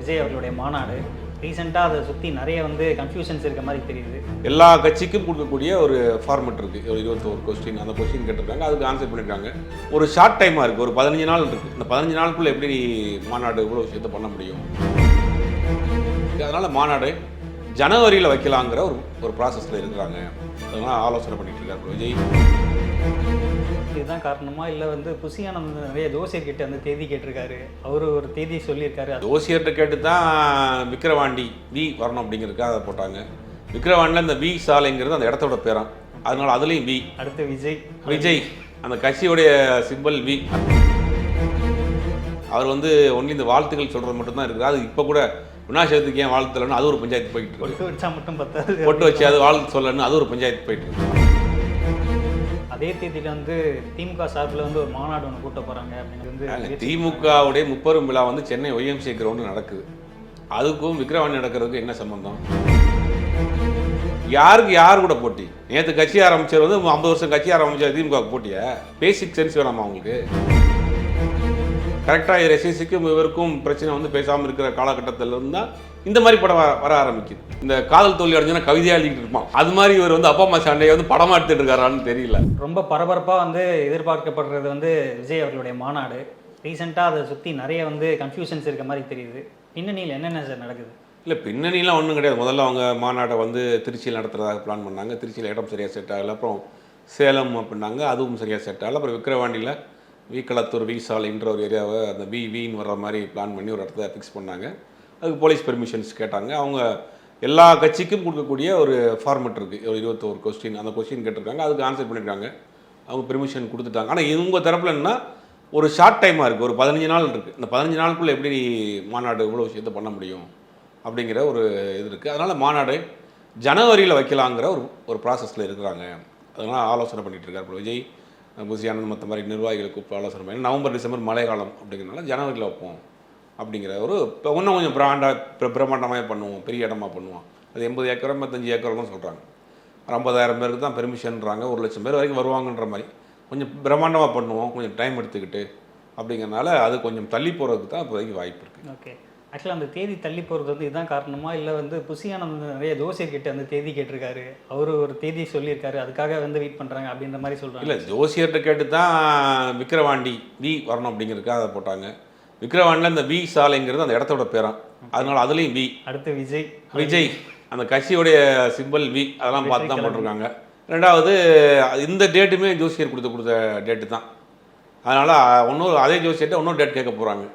விஜய் அவர்களுடைய மாநாடு. ரீசெண்டாக அதை சுற்றி நிறைய கன்ஃபியூஷன்ஸ் இருக்க மாதிரி தெரியுது. எல்லா கட்சிக்கும் கொடுக்கக்கூடிய ஒரு ஃபார்மெட் இருக்குது. ஒரு 21 கொஸ்டின், அந்த கொஸ்டின் கேட்டிருக்காங்க, அதுக்கு ஆன்சர் பண்ணியிருக்காங்க. ஒரு ஷார்ட் டைமாக இருக்குது, ஒரு 15 நாள் இருக்குது. இந்த 15 நாளுக்குள்ளே எப்படி மாநாடு இவ்வளோ விஷயத்தை பண்ண முடியும்? அதனால் மாநாடு ஜனவரியில் வைக்கலாங்கிற ஒரு ப்ராசஸில் இருக்கிறாங்க. அதனால் ஆலோசனை பண்ணிட்டு இருக்காரு விஜய். இதுதான் காரணமா இல்லை புசியானந்த் நிறைய ஜோசியர்கிட்ட தேதி கேட்டிருக்காரு, அவரு ஒரு தேதி சொல்லியிருக்காரு. ஜோசியர்கிட்ட கேட்டு தான் விக்கிரவாண்டி வி வரணும் அப்படிங்கிறதுக்காக அதை போட்டாங்க. விக்கிரவாண்டியில் இந்த வி சாலைங்கிறது அந்த இடத்தோட பேரான், அதனால அதுலேயும் வி. அடுத்து விஜய் அந்த கட்சியோடைய சிம்பிள் வி. அவர் ஒன்லி இந்த வாழ்த்துக்கள் சொல்கிறது மட்டும்தான் இருக்குது. அது இப்போ கூட விநாசத்துக்கு ஏன் வாழ்த்துலன்னு அது ஒரு பஞ்சாயத்து போயிட்டு இருக்கு. பொட்டு வச்சா மட்டும் பத்தாது, பொட்டு வச்சு அது வாழ்த்து சொல்லணும்னு அது ஒரு பஞ்சாயத்து போயிட்டு இருக்கு. அதே தேதியில் திமுக சார்பில் ஒரு மாநாடு ஒன்று கூட்ட போகிறாங்க அப்படின்னு திமுகவுடைய 30 விழா சென்னை ஒய்எம்சி கிரவுண்டு நடக்குது. அதுக்கும் விக்கிரவாண்டி நடக்கிறதுக்கு என்ன சம்பந்தம்? யாருக்கு யார் கூட போட்டி? நேற்று கட்சி ஆரம்பிச்சவர் 50 வருஷம் கட்சி ஆரம்பிச்சார் திமுக போட்டியா? பேசிக் சென்ஸ் வேணாமா அவங்களுக்கு? கரெக்டாக எஸ்எஸ்சிக்கும் இவருக்கும் பிரச்சனை பேசாமல் இருக்கிற காலகட்டத்தில் இருந்தால் இந்த மாதிரி படம் வர ஆரம்பிக்குது. இந்த காதல் தோல்வி அடைஞ்சுன்னா கவிதையாக எழுதிட்டு இருப்பான், அது மாதிரி இவர் அப்பா அம்மா சண்டையை படமாக எடுத்துட்டு இருக்காரான்னு தெரியல. ரொம்ப பரபரப்பாக எதிர்பார்க்கப்படுறது விஜய் அவர்களுடைய மாநாடு. ரீசெண்டாக அதை சுற்றி நிறைய கன்ஃபியூஷன்ஸ் இருக்க மாதிரி தெரியுது. பின்னணியில் என்னென்ன சார் நடக்குது? இல்லை, பின்னணிலாம் ஒன்றும் கிடையாது. முதல்ல அவங்க மாநாட்டை திருச்சியில் நடத்துறதாக பிளான் பண்ணாங்க. திருச்சியில் இடம் சரியாக செட் ஆகலை. அப்புறம் சேலம் அப்படின்னாங்க, அதுவும் சரியாக செட் ஆகலை. அப்புறம் விக்கிரவாண்டியில் வீக்களத்தூர் வி சாலைன்ற ஒரு ஏரியாவை அந்த வின்னு வர்ற மாதிரி பிளான் பண்ணி ஒரு இடத்த ஃபிக்ஸ் பண்ணாங்க. அதுக்கு போலீஸ் பெர்மிஷன்ஸ் கேட்டாங்க. அவங்க எல்லா கட்சிக்கும் கொடுக்கக்கூடிய ஒரு ஃபார்மெட் இருக்குது. ஒரு 21 கொஸ்டின், அந்த கொஸ்டின் கேட்டிருக்காங்க, அதுக்கு ஆன்சர் பண்ணியிருக்காங்க. அவங்க பெர்மிஷன் கொடுத்துட்டாங்க. ஆனால் இவங்க தரப்பில் என்னன்னா ஒரு ஷார்ட் டைமாக இருக்குது, ஒரு 15 நாள் இருக்குது. இந்த 15 நாளுக்குள்ளே எப்படி மாநாடு இவ்வளோ விஷயத்தை பண்ண முடியும் அப்படிங்கிற ஒரு இது இருக்குது. அதனால் மாநாடு ஜனவரியில் வைக்கலாங்கிற ஒரு ப்ராசஸில் இருக்கிறாங்க. அதனால் ஆலோசனை பண்ணிகிட்டு இருக்காரு விஜய். புசியானந்த் மற்ற மாதிரி நிர்வாகிகளுக்கு ஆலோசனை பண்ணி நவம்பர் டிசம்பர் மழை காலம் அப்படிங்கிறனால ஜனவரியில் வைப்போம் அப்படிங்கிற இப்போ இன்னும் கொஞ்சம் பிரம்மாண்டமாக பண்ணுவோம், பெரிய இடமா பண்ணுவோம். அது 80 ஏக்கர் 55 ஏக்கர்லாம் சொல்கிறாங்க. 50,000 பேருக்கு தான் பெர்மிஷன்றாங்க, 1,00,000 பேர் வரைக்கும் வருவாங்கன்ற மாதிரி. கொஞ்சம் பிரம்மாண்டமாக பண்ணுவோம், கொஞ்சம் டைம் எடுத்துக்கிட்டு அப்படிங்கிறனால அது கொஞ்சம் தள்ளி போகிறதுக்கு தான் இப்போதைக்கு வாய்ப்பு இருக்குது. ஓகே, ஆக்சுவலாக அந்த தேதி தள்ளி போகிறது இதுதான் காரணமா இல்லை புசியானந்த் நிறைய ஜோசியர்கிட்ட தேதி கேட்டிருக்காரு, அவர் ஒரு தேதி சொல்லியிருக்காரு, அதுக்காக வெயிட் பண்ணுறாங்க அப்படின்ற மாதிரி சொல்கிறாங்க. இல்லை, ஜோசியர்கிட்ட கேட்டு தான் விக்கிரவாண்டி வி வரணும் அப்படிங்கிறதுக்காக அதை போட்டாங்க. விக்கிரவாண்டியில் இந்த வி சாலைங்கிறது அந்த இடத்தோட பேரான், அதனால அதுலேயும் வி. அடுத்து விஜய் அந்த கட்சியோடைய சிம்பிள் வி, அதெல்லாம் பார்த்து தான் போட்டிருக்காங்க. ரெண்டாவது இந்த டேட்டுமே ஜோசியர் கொடுத்த டேட்டு தான். அதனால் அதே ஜோசியர்கிட்ட இன்னொரு டேட் கேட்க போகிறாங்க.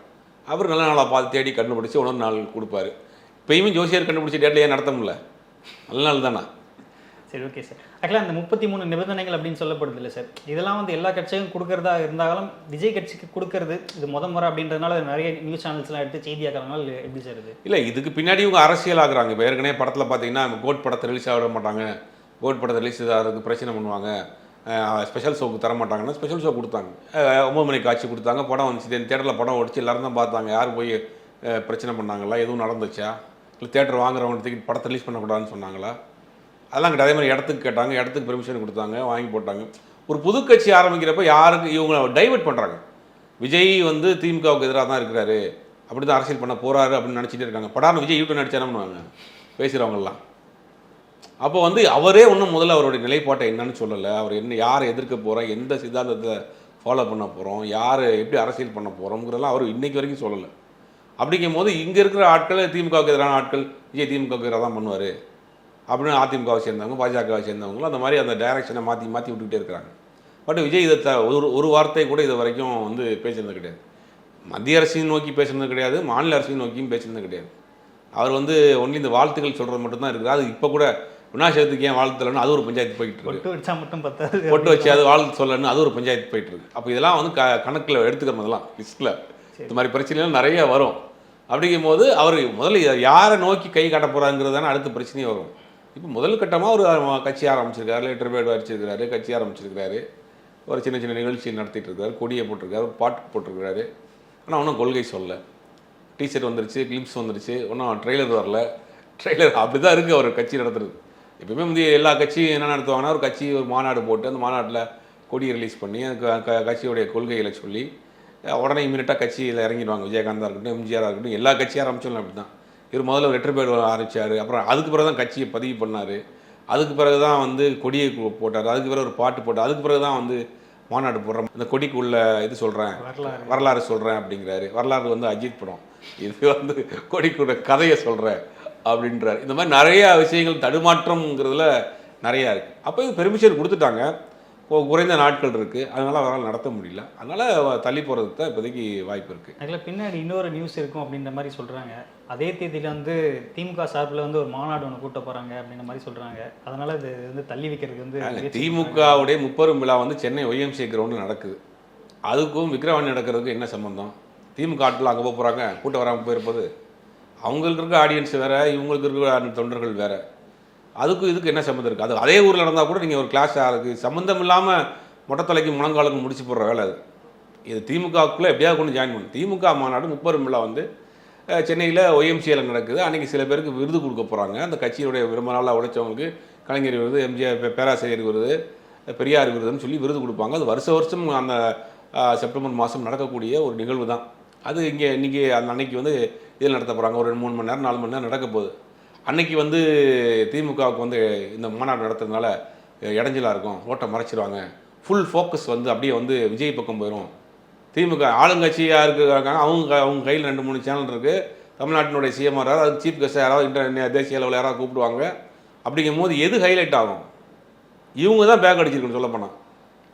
அவர் நல்ல நாளாக பார்த்து தேடி கண்டுபிடிச்சி இன்னொரு நாள் கொடுப்பாரு. இப்போயுமே ஜோசியர் கண்டுபிடிச்சி டேட்டில் ஏன் நடத்த முடியல? நல்ல நாள் தானே. சரி, ஓகே சார். ஆக்சுவலாக அந்த 33 நிபந்தனைகள் அப்படின்னு சொல்லப்படுது இல்லை சார், இதெல்லாம் எல்லா கட்சியும் கொடுக்குறதா இருந்தாலும் விஜய் கட்சிக்கு கொடுக்கறது இது முறை அப்படின்றதுனால நிறைய நியூஸ் சேனல்ஸ்லாம் எடுத்து செய்தியாக்குறதுனால எப்படி சார் இது? இல்லை, இதுக்கு பின்னாடி இவங்க அரசியல் ஆகுறாங்க. இப்போ ஏற்கனவே படத்தில் பார்த்தீங்கன்னா கோட் படத்தை ரிலீஸ் ஆக மாட்டாங்க, கோட் படத்தை ரிலீஸ் ஆகிறதுக்கு பிரச்சனை பண்ணுவாங்க, ஸ்பெஷல் ஷோக்கு தர மாட்டாங்கன்னா ஸ்பெஷல் ஷோ கொடுத்தாங்க. 9 மணி காட்சி கொடுத்தாங்க, படம் வந்துச்சு. தேட்டரில் படம் ஓடிச்சு, எல்லோரும் தான் பார்த்தாங்க. யார் போய் பிரச்சனை பண்ணாங்களா? எதுவும் நடந்துச்சா? இல்லை தேட்டர் வாங்குறவங்க டிக்கெட் படத்தை ரிலீஸ் பண்ணக்கூடாதுன்னு சொன்னாங்களா? அதெல்லாம் கிடையாது. அதே மாதிரி இடத்துக்கு கேட்டாங்க, இடத்துக்கு பெர்மிஷன் கொடுத்தாங்க, வாங்கி போட்டாங்க. ஒரு புது கட்சி ஆரம்பிக்கிறப்ப யாருக்கு இவங்க டைவர்ட் பண்ணுறாங்க. விஜய் திமுகவுக்கு எதிராக தான் இருக்கிறாரு, அப்படி தான் அரசியல் பண்ண போகிறாரு அப்படின்னு நினச்சிட்டே இருக்காங்க. படார்னு விஜய் யூடியூப் நடிச்சானு பேசுகிறவங்கலாம். அப்போ அவரே ஒன்றும் முதல்ல அவருடைய நிலைப்பாட்டை என்னன்னு சொல்லலை. அவர் யாரை எதிர்க்க போகிறோம், எந்த சித்தாந்தத்தை ஃபாலோ பண்ண போகிறோம், யார் எப்படி அரசியல் பண்ண போகிறோங்கிறதெல்லாம் அவர் இன்றைக்கு வரைக்கும் சொல்லலை. அப்படிங்கும் போது இங்கே இருக்கிற ஆட்கள், திமுகவுக்கு எதிரான ஆட்கள், விஜய் திமுகவுக்கு எதிராக தான் பண்ணுவார் அப்படின்னு அதிமுகவை சேர்ந்தவங்க, பாஜகவை சேர்ந்தவங்களும் அந்த மாதிரி அந்த டைரக்ஷனை மாற்றி விட்டுக்கிட்டே இருக்கிறாங்க. பட் விஜய் இதை ஒரு வார்த்தை கூட இது வரைக்கும் பேசுனது கிடையாது. மத்திய அரசின் நோக்கி பேசுனது கிடையாது, மாநில அரசின் நோக்கியும் பேசுனது கிடையாது. அவர் ஒன்லி இந்த வாழ்த்துக்கள் சொல்கிறது மட்டும்தான் இருக்குது. அது இப்போ கூட விநாசத்துக்கு ஏன் வாழ்த்துலன்னு அது ஒரு பஞ்சாயத்து போயிட்டு இருக்கு. பொட்டு வச்சா மட்டும் பத்தாது, பொட்டு வச்சு அது வாழ்த்து சொல்லணும்னு அது ஒரு பஞ்சாயத்து போயிட்டு இருக்கு. அப்போ இதெல்லாம் கணக்கில் எடுத்துக்கிறதெல்லாம் லிஸ்ட்டில் இந்த மாதிரி பிரச்சனைகள் நிறைய வரும். அப்படிங்கும் போது அவர் முதல்ல யாரை நோக்கி கை காட்ட போகிறாங்கிறதான அடுத்த பிரச்சனையும் வரும். இப்போ முதல் கட்டமாக ஒரு கட்சி ஆரம்பிச்சிருக்காரு, லெட்டர் பேட் வச்சிருக்கிறாரு, கட்சி ஆரம்பிச்சிருக்கிறாரு, ஒரு சின்ன சின்ன நிகழ்ச்சி நடத்திட்டு இருக்காரு, கொடியை போட்டிருக்காரு, பாட்டு போட்டிருக்கிறாரு. ஆனால் ஒன்றும் கொள்கை சொல்ல. டிஷர்ட் வந்துருச்சு, கிளிப்ஸ் வந்துருச்சு, ஒன்றும் ட்ரெய்லர் வரல. ட்ரெய்லர் அப்படி தான் இருக்குது அவர் கட்சி நடத்துறது. எப்பவுமே எல்லா கட்சியும் என்ன நடத்துவாங்கன்னா ஒரு கட்சி ஒரு மாநாடு போட்டு அந்த மாநாட்டில் கொடியை ரிலீஸ் பண்ணி அந்த கட்சியோடைய கொள்கைகளை சொல்லி உடனே இமீடியட்டாக கட்சியில் இறங்கிடுவாங்க. விஜயகாந்தா இருக்கட்டும், எம்ஜிஆராக இருக்கட்டும், எல்லா கட்சியாக ஆரம்பிச்சோம் அப்படி தான். இவர் முதல்ல ஒரு லெட்டர் பேட் ஆரம்பித்தார். அப்புறம் அதுக்கு பிறகு தான் கட்சியை பதிவு பண்ணார். அதுக்கு பிறகு தான் வந்து கொடியை போட்டார். அதுக்கு பிறகு ஒரு பாட்டு போட்டார். அதுக்கு பிறகு தான் வந்து மாநாடு போடுறேன், அந்த கொடிக்கு உள்ள இது சொல்கிறேன், வரலாறு சொல்கிறேன் அப்படிங்கிறாரு. வரலாறு வந்து அஜித் படம், இது வந்து கொடிக்குள்ள கதையை சொல்கிறேன் அப்படின்றார். இந்த மாதிரி நிறையா விஷயங்கள் தடுமாற்றம்ங்கிறதுல நிறையா இருக்குது. அப்போ இது பெர்மிஷன் கொடுத்துட்டாங்க, குறைந்த நாட்கள் இருக்குது, அதனால் அவரால் நடத்த முடியல. அதனால் தள்ளி போகிறதுக்கு தான் இப்போதைக்கு வாய்ப்பு இருக்குது. அதில் பின்னாடி இன்னொரு நியூஸ் இருக்கும் அப்படின்ற மாதிரி சொல்கிறாங்க. அதே தேதியில் வந்து திமுக சார்பில் வந்து ஒரு மாநாடு ஒன்று கூட்ட போகிறாங்க அப்படின்ற மாதிரி சொல்கிறாங்க. அதனால் இது வந்து தள்ளி வைக்கிறதுக்கு வந்து திமுகவுடைய 30 விழா வந்து சென்னை ஒய்எம்சி கிரவுண்டு நடக்குது. அதுக்கும் விக்கிரவாணி நடக்கிறதுக்கு என்ன சம்பந்தம்? திமுக ஆட்கள் அங்கே போக போகிறாங்க, கூட்டம் வராமல் போயிருப்பது. அவங்களுக்கு இருக்க ஆடியன்ஸ் வேறு, இவங்களுக்கு இருக்க தொண்டர்கள் வேறு. அதுக்கும் இதுக்கு என்ன சம்மந்தம் இருக்குது? அது அதே ஊரில் நடந்தால் கூட நீங்கள் ஒரு கிளாஸ் ஆகுது சம்மந்தம் இல்லாமல் மொட்டத்தலைக்கு முழங்காலுக்கு முடிச்சு போடுற வேலை அது. இது திமுகவுக்குள்ளே எப்படியாவது கொண்டு ஜாயின் பண்ணு. திமுக மாநாடு 30 விழா வந்து சென்னையில் ஒய்எம்சியில் நடக்குது. அன்றைக்கி சில பேருக்கு விருது கொடுக்க போகிறாங்க. அந்த கட்சியுடைய ரொம்ப நாளாக உழைச்சவங்களுக்கு கலைஞர் விருது, எம்ஜிஆர் பேராசிரியர் விருது, பெரியார் விருதுன்னு சொல்லி விருது கொடுப்பாங்க. அது வருஷம் அந்த செப்டம்பர் மாதம் நடக்கக்கூடிய ஒரு நிகழ்வு தான் அது. இன்றைக்கி அந்த அன்னைக்கு வந்து இதில் நடத்த போகிறாங்க. ஒரு 3 மணி நேரம் 4 மணி நேரம் நடக்க போகுது. அன்னைக்கு வந்து திமுகவுக்கு வந்து இந்த மாநாடு நடத்துறதுனால இடைஞ்சலாக இருக்கும், ஓட்டை மறைச்சிருவாங்க, ஃபுல் ஃபோக்கஸ் வந்து அப்படியே வந்து விஜய் பக்கம் போயிடும். திமுக ஆளுங்கட்சியாக இருக்காங்க, அவங்க கையில் 2-3 சேனல் இருக்குது. தமிழ்நாட்டினுடைய சிஎம் வராது, அது சீஃப் கெஸ்ட் யாராவது தேசிய அளவில் யாராவது கூப்பிடுவாங்க. அப்படிங்கும் போது எது ஹைலைட் ஆகும்? இவங்க தான் பேக் அடிச்சிருக்குன்னு சொல்ல போனால்.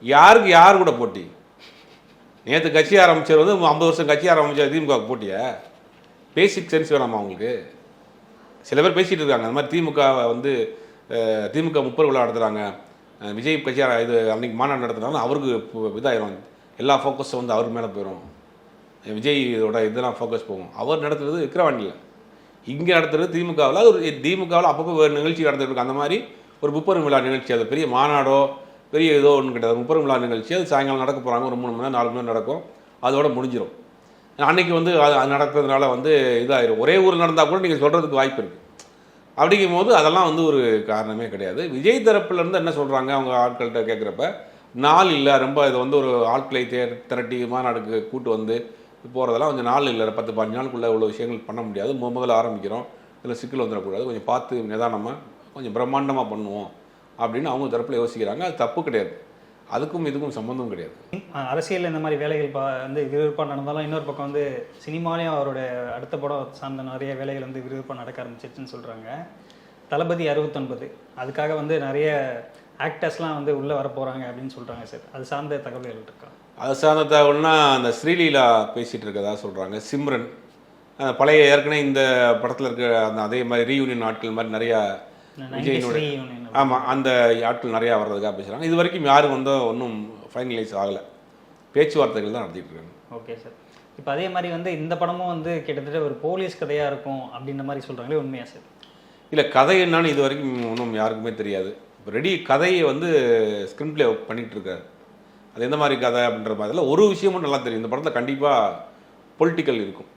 யாருக்கு யார் கூட போட்டி? நேற்று கட்சி ஆரம்பிச்சது வந்து 50 வருஷம் கட்சி ஆரம்பிச்ச திமுகவுக்கு போட்டியா? பேசிக் சென்ஸ் வேணாமா அவங்களுக்கு? சில பேர் பேசிகிட்டு இருக்காங்க அந்த மாதிரி திமுக வந்து திமுக 30 விழா நடத்துகிறாங்க, விஜய் கட்சியார் இது அன்றைக்கி மாநாடு நடத்துனாலும் அவருக்கு இதாயிரும், எல்லா ஃபோக்கஸும் வந்து அவர் மேலே போயிடும், விஜய் இதோட இதெல்லாம் ஃபோக்கஸ் போகும். அவர் நடத்துறது விக்கிரவாண்டியில், இங்கே நடத்துறது திமுகவில். அது ஒரு திமுகவில் அப்பப்போ நிகழ்ச்சி நடந்துட்டு இருக்கு. அந்த மாதிரி ஒரு 30 விழா நிகழ்ச்சி, அது பெரிய மாநாடோ பெரிய ஏதோ ஒன்று கிடையாது. 30 விழா நிகழ்ச்சி அது சாயங்காலம் நடக்க போகிறாங்க. ஒரு 3 மணி நேரம் 4 மணி நேரம் நடக்கும். அதோட முடிஞ்சிடும். அன்றைக்கி வந்து அது நடக்கிறதுனால வந்து இதாகிடும். ஒரே ஊரில் நடந்தால் கூட நீங்கள் சொல்கிறதுக்கு வாய்ப்பு இருக்குது. அப்படிங்கும் போது அதெல்லாம் வந்து ஒரு காரணமே கிடையாது. விஜய் தரப்புலேருந்து என்ன சொல்கிறாங்க, அவங்க ஆட்கள்கிட்ட கேட்குறப்ப நாள் இல்லை, ரொம்ப இது வந்து ஒரு ஆட்களை திரட்டி மாநாடுக்கு கூட்டு வந்து போகிறதெல்லாம் கொஞ்சம் நாள் இல்லை, 10-15 நாளுக்குள்ளே இவ்வளோ விஷயங்கள் பண்ண முடியாது, முதல்ல ஆரம்பிக்கிறோம், இதில் சிக்கல் வந்துடக்கூடாது, கொஞ்சம் பார்த்து நிதானமாக கொஞ்சம் பிரம்மாண்டமாக பண்ணுவோம் அப்படின்னு அவங்க தரப்பில் யோசிக்கிறாங்க. அது தப்பு கிடையாது, அதுக்கும் இதுக்கும் சம்மந்தம் கிடையாது. அரசியலில் இந்த மாதிரி வேலைகள் வந்து விறுவிறுப்பாக நடந்தாலும் இன்னொரு பக்கம் வந்து சினிமாலேயும் அவரோட அடுத்த படம் சார்ந்த நிறைய வேலைகள் வந்து விறுவிறுப்பாக நடக்க ஆரம்பிச்சிருச்சுன்னு சொல்கிறாங்க. தளபதி 69 அதுக்காக வந்து நிறைய ஆக்டர்ஸ்லாம் வந்து உள்ளே வர போகிறாங்க அப்படின்னு சொல்கிறாங்க சார். அது சார்ந்த தகவல்கள் இருக்கா? அது சார்ந்த தகவல்னா அந்த ஸ்ரீலீலா பேசிகிட்டு இருக்கதா சொல்கிறாங்க. சிம்ரன் பழைய ஏற்கனவே இந்த படத்தில் இருக்க அந்த அதே மாதிரி ரீயூனியன் ஆட்கள் மாதிரி நிறையா விஜயினுடைய ஆமாம் அந்த ஆட்கள் நிறையா வர்றதுக்காக பேசுகிறாங்க. இது வரைக்கும் யாரும் வந்து ஒன்றும் ஃபைனலைஸ் ஆகலை, பேச்சுவார்த்தைகள் தான் நடத்திட்டு இருக்காங்க. Okay sir. இப்போ அதே மாதிரி வந்து இந்த படமும் வந்து கிட்டத்தட்ட ஒரு போலீஸ் கதையாக இருக்கும் அப்படின்ற மாதிரி சொல்கிறாங்களே, உண்மையா சார்? இல்லை, கதை என்னன்னு இது வரைக்கும் ஒன்றும் யாருக்குமே தெரியாது. இப்போ ரெடி கதையை வந்து ஸ்க்ரீன் பிளே பண்ணிகிட்டு இருக்காரு. அது எந்த மாதிரி கதை அப்படின்ற மாதிரில ஒரு விஷயமும் நல்லா தெரியும். இந்த படத்தில் கண்டிப்பாக பொலிட்டிக்கல் இருக்கும்.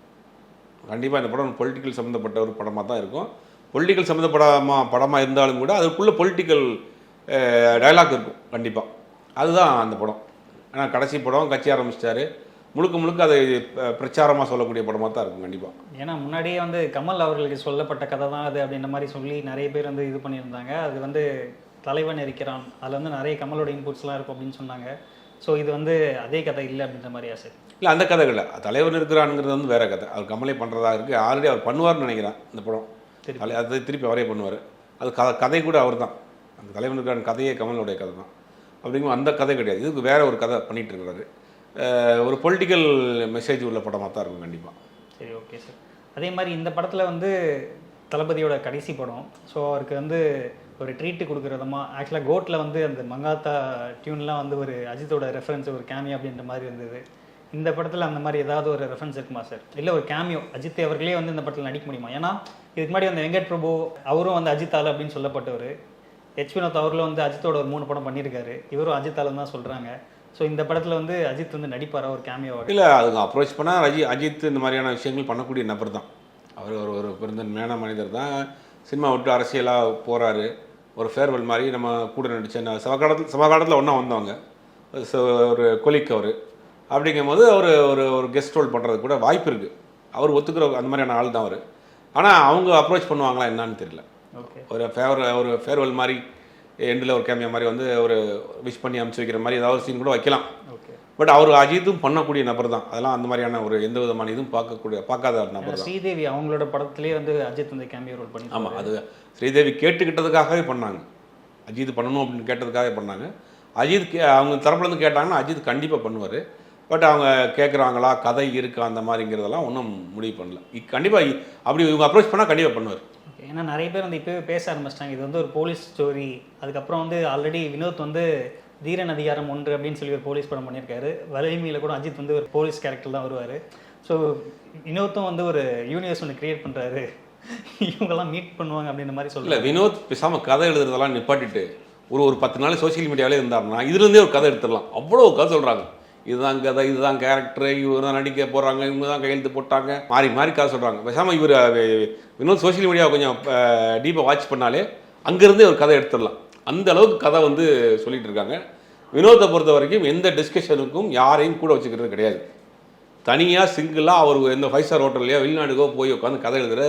கண்டிப்பாக இந்த படம் பொலிட்டிக்கல் சம்மந்தப்பட்ட ஒரு படமாக தான் இருக்கும். பொலிட்டிக்கல் படமாக இருந்தாலும் கூட அதுக்குள்ளே பொலிட்டிக்கல் டைலாக் இருக்கும் கண்டிப்பாக. அதுதான் அந்த படம். ஏன்னா கடைசி படம் கட்சி ஆரம்பிச்சிட்டாரு, முழுக்க அதை பிரச்சாரமாக சொல்லக்கூடிய படமாக தான் இருக்கும் கண்டிப்பாக. ஏன்னா முன்னாடியே வந்து கமல் அவர்களுக்கு சொல்லப்பட்ட கதை தான் அது அப்படின்ற மாதிரி சொல்லி நிறைய பேர் வந்து இது பண்ணியிருந்தாங்க. அது வந்து தலைவன் இருக்கிறான், அதில் வந்து நிறைய கமலோட இன்புட்ஸ்லாம் இருக்கும் அப்படின்னு சொன்னாங்க. ஸோ இது வந்து அதே கதை இல்லை அப்படின்ற மாதிரியா சார்? இல்லை, அந்த கதை இல்லை. தலைவன் இருக்கிறான்ங்கிறது வந்து வேறு கதை. அவர் கமலை பண்ணுறதா இருக்குது. ஆல்ரெடி அவர் பண்ணுவார்னு நினைக்கிறேன் இந்த படம். அதை திருப்பி அவரே பண்ணுவார். அது கதை கூட அவர் தான். அந்த தலைவன் இருக்கிற கதையே கமலுடைய கதை தான். அப்படிங்கும் அந்த கதை கிடையாது. இதுக்கு வேற ஒரு கதை பண்ணிகிட்டு இருக்கிறாரு. ஒரு பொலிட்டிக்கல் மெசேஜ் உள்ள படமாக தான் இருக்கும் கண்டிப்பாக. சரி, ஓகே சார். அதே மாதிரி இந்த படத்தில் வந்து தளபதியோட கடைசி படம். ஸோ அவருக்கு வந்து ஒரு ட்ரீட்டு கொடுக்குறதமா ஆக்சுவலாக கோட்டில் வந்து அந்த மங்காத்தா டியூன்லாம் வந்து ஒரு அஜித்தோட ரெஃபரன்ஸ், ஒரு கேமியோ அப்படின்ற மாதிரி இருந்தது. இந்த படத்தில் அந்த மாதிரி ஏதாவது ஒரு ரெஃபரன்ஸ் இருக்குமா சார்? இல்லை ஒரு கேமியோ அஜித் அவர்களே வந்து இந்த படத்தில் நடிக்க முடியுமா? ஏன்னா இதுக்கு முன்னாடி வந்து வெங்கட் பிரபு அவரும் வந்து அஜித்தால் அப்படின்னு சொல்லப்பட்டவர். ஹெச் வினோத் அவர்களும் வந்து அஜித்தோட ஒரு 3 படம் பண்ணியிருக்காரு. இவரும் அஜித்தாலும் தான் சொல்கிறாங்க. ஸோ இந்த படத்தில் வந்து அஜித் வந்து நடிப்பாரா ஒரு கேமியோவாக? இல்லை, அதுக்கு அப்ரோச் பண்ணால் அஜித் இந்த மாதிரியான விஷயங்கள் பண்ணக்கூடிய நபர் தான். அவர் ஒரு பெருந்தன்மையான மனிதர் தான். சினிமா விட்டு அரசியலாக போகிறாரு. ஒரு ஃபேர்வெல் மாதிரி நம்ம கூட நடித்த சமகாலத்தில் ஒன்றா வந்தவங்க. ஒரு கொலிக் அவர் அப்படிங்கும்போது அவர் ஒரு ஒரு கெஸ்ட் ரோல் பண்ணுறது கூட வாய்ப்பு இருக்குது. அவர் ஒத்துக்கிற அந்த மாதிரியான ஆள் தான் அவர். ஆனால் அவங்க அப்ரோச் பண்ணுவாங்களா என்னன்னு தெரியல. ஓகே. ஒரு ஃபேர்வெல் மாதிரி எண்டில் ஒரு கேமியா மாதிரி வந்து ஒரு விஷ் பண்ணி அனுப்பிச்சு வைக்கிற மாதிரி ஏதாவது சீன் கூட வைக்கலாம். ஓகே. பட் அவர் அஜித்தும் பண்ணக்கூடிய நபர் தான். அதெல்லாம் அந்த மாதிரியான ஒரு எந்த விதமான இதுவும் பார்க்காத நபர் தான். ஸ்ரீதேவி அவங்களோட படத்துலேயே வந்து அஜித் வந்து கேமியோ ரோல் பண்ணி. ஆமாம், அது ஸ்ரீதேவி கேட்டுக்கிட்டதுக்காகவே பண்ணாங்க. அஜித் பண்ணணும் அப்படின்னு கேட்டதுக்காகவே பண்ணாங்க. அவங்க தரப்புலேருந்து கேட்டாங்கன்னா அஜித் கண்டிப்பாக பண்ணுவார். பட் அவங்க கேட்குறாங்களா, கதை இருக்கா அந்த மாதிரிங்கிறதெல்லாம் ஒன்றும் முடிவு பண்ணல. கண்டிப்பாக அப்படி இவங்க அப்ரோச் பண்ணால் கண்டிப்பாக பண்ணுவார். ஓகே. ஏன்னா நிறைய பேர் வந்து இப்போவே பேச ஆரம்பிச்சிட்டாங்க, இது வந்து ஒரு போலீஸ் ஸ்டோரி. அதுக்கப்புறம் வந்து ஆல்ரெடி வினோத் வந்து தீரன் அதிகாரம் 1 அப்படின்னு சொல்லி ஒரு போலீஸ் படம் பண்ணியிருக்காரு. வலிமையில் கூட அஜித் வந்து ஒரு போலீஸ் கேரக்டர் தான் வருவார். ஸோ வினோத்தும் வந்து ஒரு யூனிவர்ஸ் ஒன்று கிரியேட் பண்ணுறாரு, இவங்கெல்லாம் மீட் பண்ணுவாங்க அப்படின்ற மாதிரி சொல்லல. இல்லை, வினோத் பேசாமல் கதை எழுதுறதெல்லாம் நிப்பாட்டிட்டு ஒரு 10 நாள் சோசியல் மீடியாவிலே இருந்தாருன்னா இதுலேருந்தே ஒரு கதை எடுத்துடலாம். அவ்வளோ கதை சொல்கிறாங்க. இதுதான் கதை, இதுதான் கேரக்டர், இவர் தான் நடிக்க போகிறாங்க, இவங்க தான் கையெழுத்து போட்டாங்க, மாறி மாறி கதை சொல்கிறாங்க. பேசாமல் இவர் வினோத் சோசியல் மீடியாவை கொஞ்சம் டீப்பாக வாட்ச் பண்ணாலே அங்கேருந்தே ஒரு கதை எடுத்துடலாம். அந்த அளவுக்கு கதை வந்து சொல்லிட்டு இருக்காங்க. வினோத்தை பொறுத்த வரைக்கும் எந்த டிஸ்கஷனுக்கும் யாரையும் கூட வச்சுக்கிறது கிடையாது. தனியாக சிங்கிளாக அவர் எந்த 5 ஸ்டார் ஹோட்டல்லையோ வெளிநாடுக்கோ போய் உட்காந்து கதை எழுதுகிற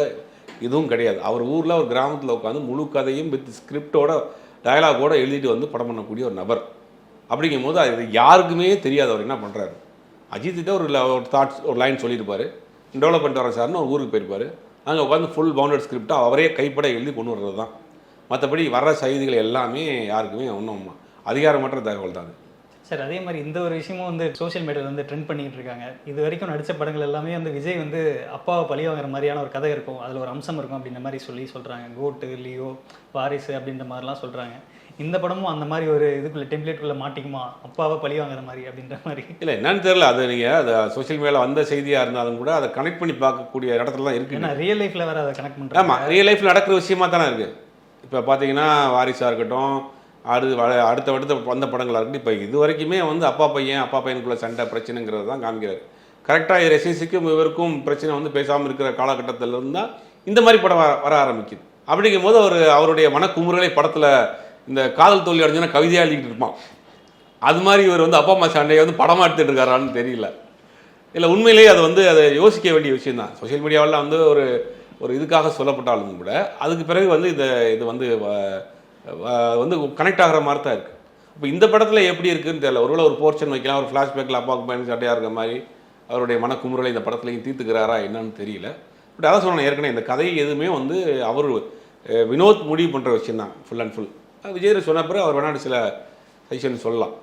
இதுவும் கிடையாது. அவர் ஊரில் ஒரு கிராமத்தில் உட்காந்து முழு கதையும் வித் ஸ்கிரிப்டோட டயலாகோட எழுதிட்டு வந்து படம் பண்ணக்கூடிய ஒரு நபர். அப்படிங்கும் போது அது யாருக்குமே தெரியாது அவர் என்ன பண்ணுறாரு. அஜித்திட்ட ஒரு தாட்ஸ் ஒரு லைன் சொல்லியிருப்பார், டெவலப் பண்ணிட்டு வரேன் சார்னு ஒரு ஊருக்கு போயிருப்பார். அங்கே உட்காந்து ஃபுல் பவுண்டட் ஸ்கிரிப்டாக அவரே கைப்பட எழுதி கொண்டு வர்றது தான். மற்றபடி வர்ற செய்திகள் எல்லாமே யாருக்குமே ஒன்றும் அதிகாரமற்ற தகவல் தான். சார் அதே மாதிரி இந்த ஒரு விஷயமும் வந்து சோஷியல் மீடியாவில் வந்து ட்ரெண்ட் பண்ணிகிட்டு இருக்காங்க. இது வரைக்கும் நடித்த படங்கள் எல்லாமே வந்து விஜய் வந்து அப்பாவை பழி வாங்குற மாதிரியான ஒரு கதை இருக்கும், அதில் ஒரு அம்சம் இருக்கும் அப்படின்ற மாதிரி சொல்கிறாங்க. கோட்டு, லியோ, வாரிசு அப்படின்ற மாதிரிலாம் சொல்கிறாங்க. இந்த படமும் அந்த மாதிரி ஒரு இதுக்குள்ளே டெம்ப்ளேட்டுக்குள்ளே மாட்டிக்குமா, அப்பாவை பழி வாங்குற மாதிரி அப்படின்ற மாதிரி? இல்லை, என்னன்னு தெரியல. அது நீங்கள் அது சோஷியல் மீடியாவில் வந்த செய்தியாக இருந்தாலும் கூட அதை கனெக்ட் பண்ணி பார்க்கக்கூடிய இடத்துல தான் இருக்குது. ஏன்னா ரியல் லைஃப்பில் வேறு அதை கனெக்ட் பண்ணுறாங்க. ஆமாம், ரியல் லைஃப்பில் நடக்கிற விஷயமா தானே இருக்குது. இப்போ பார்த்தீங்கன்னா வாரிசாக இருக்கட்டும், அடுத்த வந்த படங்களாக இருக்கட்டும், இப்போ இது வரைக்குமே வந்து அப்பா பையனுக்குள்ள சண்டை பிரச்சனைங்கிறது தான் காமிக்கிறார். கரெக்டாக ரசிசிக்கும் இவருக்கும் பிரச்சனை வந்து பேசாமல் இருக்கிற காலகட்டத்தில் இருந்தால் இந்த மாதிரி படம் வர ஆரம்பிக்குது. அப்படிங்கும் போது அவருடைய மனக்குமுறலை படத்தில் இந்த காதல் தோல்வி அடைஞ்சுன்னா கவிதையாக எழுதிக்கிட்டு இருப்பான். அது மாதிரி இவர் வந்து அப்பா அம்மா சண்டையை வந்து படமாக எடுத்துகிட்டு இருக்காரான்னு தெரியல. இல்லை, உண்மையிலேயே அது வந்து அதை யோசிக்க வேண்டிய விஷயம் தான். சோஷியல் மீடியாவில் வந்து ஒரு இதுக்காக சொல்லப்பட்டாலும் கூட அதுக்கு பிறகு வந்து இது வந்து கனெக்ட் ஆகிற மாதிரி தான் இருக்குது. இப்போ இந்த படத்தில் எப்படி இருக்குதுன்னு தெரியல. ஒருவேளை ஒரு போர்ஷன் வைக்கலாம், ஒரு ஃப்ளாஷ்பேக்கில் அப்பாவுக்கு பையனுக்கு சட்டையாக இருக்கிற மாதிரி அவருடைய மனக்குமுறலை இந்த படத்துலையும் தீர்த்துக்கிறாரா என்னன்னு தெரியல. பட் அதான் சொன்னேன் ஏற்கனவே, இந்த கதை எதுவுமே வந்து அவர் வினோத் முடிவு பண்ணுற விஷயம் தான் ஃபுல் அண்ட் ஃபுல். விஜய் சொன்ன பிறகு அவர் வேணாலும் சில சஜஷன் சொல்லலாம்.